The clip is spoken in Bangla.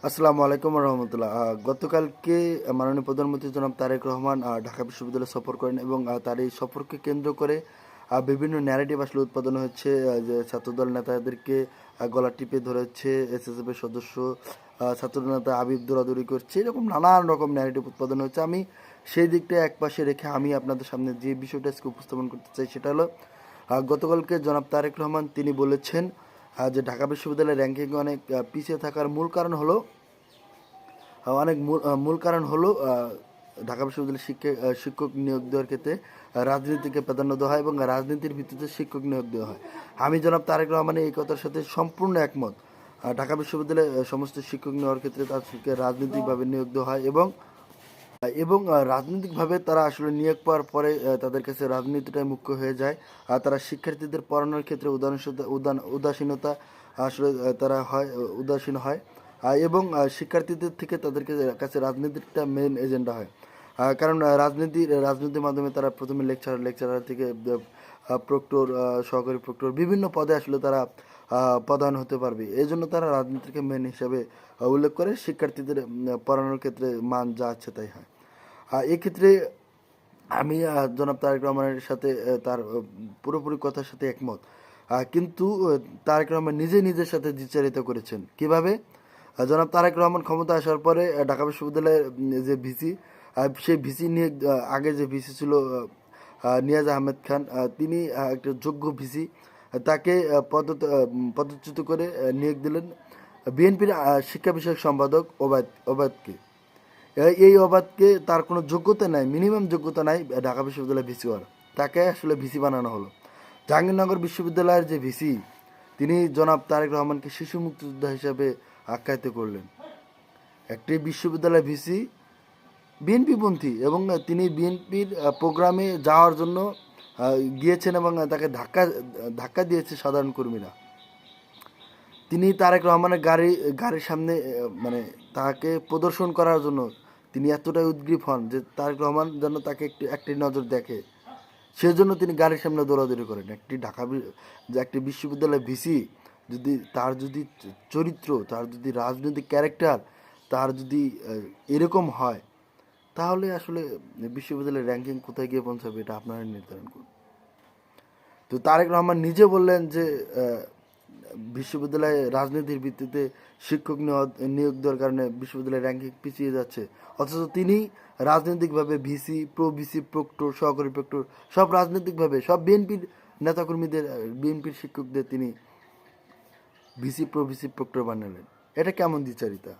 আসসালামু আলাইকুম রহমতুল্লাহ। গতকালকে মাননীয় প্রধানমন্ত্রী জনাব তারেক রহমান ঢাকা বিশ্ববিদ্যালয় সফর করেন এবং তার এই সফরকে কেন্দ্র করে বিভিন্ন ন্যারেটিভ আসলে উৎপাদন হচ্ছে, যে ছাত্রদল নেতাদেরকে গলা টিপে ধরেছে এসএসএফ এর সদস্য, ছাত্র নেতা আবির দৌড়াদৌড়ি করছে, এরকম নানান রকম ন্যারেটিভ উৎপাদন হচ্ছে। আমি সেই দিকটা একপাশে রেখে আমি আপনাদের সামনে যে বিষয়টা আজকে উপস্থাপন করতে চাই সেটা হলো, গতকালকে জনাব তারেক রহমান তিনি বলেছেন যে ঢাকা বিশ্ববিদ্যালয়ের র্যাঙ্কিং অনেক পিছিয়ে থাকার মূল কারণ হলো মূল কারণ হলো ঢাকা বিশ্ববিদ্যালয়ের শিক্ষক নিয়োগ দেওয়ার ক্ষেত্রে রাজনীতিকে প্রাধান্য দেওয়া হয় এবং রাজনীতির ভিত্তিতে শিক্ষক নিয়োগ দেওয়া হয়। আমি জনাব তারেক রহমানের এই কথার সাথে সম্পূর্ণ একমত। ঢাকা বিশ্ববিদ্যালয়ে সমস্ত শিক্ষক নেওয়ার ক্ষেত্রে তাদেরকে রাজনৈতিকভাবে নিয়োগ দেওয়া হয় এবং রাজনৈতিকভাবে তারা আসলে নিয়োগ পাওয়ার পরে তাদের কাছে রাজনীতিটাই মুখ্য হয়ে যায়। তারা শিক্ষার্থীদের পড়ানোর ক্ষেত্রে উদাসীনতা আসলে তারা উদাসীন হয়, এবং শিক্ষার্থীদের থেকে তাদের কাছে রাজনীতিটা মেন এজেন্ডা হয়। কারণ রাজনীতির মাধ্যমে তারা প্রথমে লেকচারার থেকে প্রক্টর, সহকারী প্রক্টর বিভিন্ন পদে আসলে তারা পদায়ন হতে পারবে। এই জন্য তারা রাজনীতিকে মেন হিসাবে উল্লেখ করে, শিক্ষার্থীদের পড়ানোর ক্ষেত্রে মান যা আছে তাই হয়। এক্ষেত্রে আমি জনাব তারেক রহমানের সাথে তার পুরোপুরি কথার সাথে একমত। কিন্তু তারেক রহমান নিজের সাথে দ্বিচারিতা করেছেন। কিভাবে? জনাব তারেক রহমান ক্ষমতা আসার পরে ঢাকা বিশ্ববিদ্যালয়ের যে ভিসি, সেই ভিসি নিয়ে আগে যে ভিসি ছিল নিয়াজ আহমেদ খান, তিনি একটা যোগ্য ভিসি, তাকে পদচ্যুত করে নিয়োগ দিলেন বিএনপির শিক্ষা বিষয়ক সম্পাদক ওবায়দকে। এই অবাধকে তার কোনো যোগ্যতা নাই, মিনিমাম যোগ্যতা নাই ঢাকা বিশ্ববিদ্যালয়ের ভিসি হওয়ার, তাকে আসলে ভিসি বানানো হলো। জাহাঙ্গীরনগর বিশ্ববিদ্যালয়ের যে ভিসি, তিনি জনাব তারেক রহমানকে শিশু মুক্তিযোদ্ধা হিসাবে আখ্যায়িত করলেন। একটি বিশ্ববিদ্যালয়ের ভিসি বিএনপিপন্থী, এবং তিনি বিএনপির প্রোগ্রামে যাওয়ার জন্য গিয়েছেন এবং তাকে ধাক্কা দিয়েছে সাধারণ কর্মীরা। তিনি তারেক রহমানের গাড়ির সামনে মানে তাকে প্রদর্শন করার জন্য তিনি এতটাই উদ্গ্রীব হন যে তারেক রহমান যেন তাকে একটি নজর দেখে, সেজন্য তিনি গাড়ির সামনে দৌড়াদৌড়ি করেন। একটি বিশ্ববিদ্যালয়ের ভিসি তার যদি চরিত্র, তার যদি রাজনৈতিক ক্যারেক্টার, তার যদি এরকম হয়, তাহলে আসলে বিশ্ববিদ্যালয়ের র্যাঙ্কিং কোথায় গিয়ে পৌঁছাবে এটা আপনারা নির্ধারণ করুন। তো তারেক রহমান নিজে বললেন যে বিশ্ববিদ্যালয়ে রাজনীতির ভিত্তিতে শিক্ষক নিয়োগ দেওয়ার কারণে বিশ্ববিদ্যালয়ের র্যাঙ্কিং পিছিয়ে যাচ্ছে, অথচ তিনি রাজনৈতিকভাবে ভিসি প্রক্টর, সহকারী প্রক্টর সব রাজনৈতিকভাবে সব বিএনপির নেতাকর্মীদের, বিএনপির শিক্ষকদের তিনি ভিসি প্রক্টর বানালেন। এটা কেমন দ্বিচারিতা?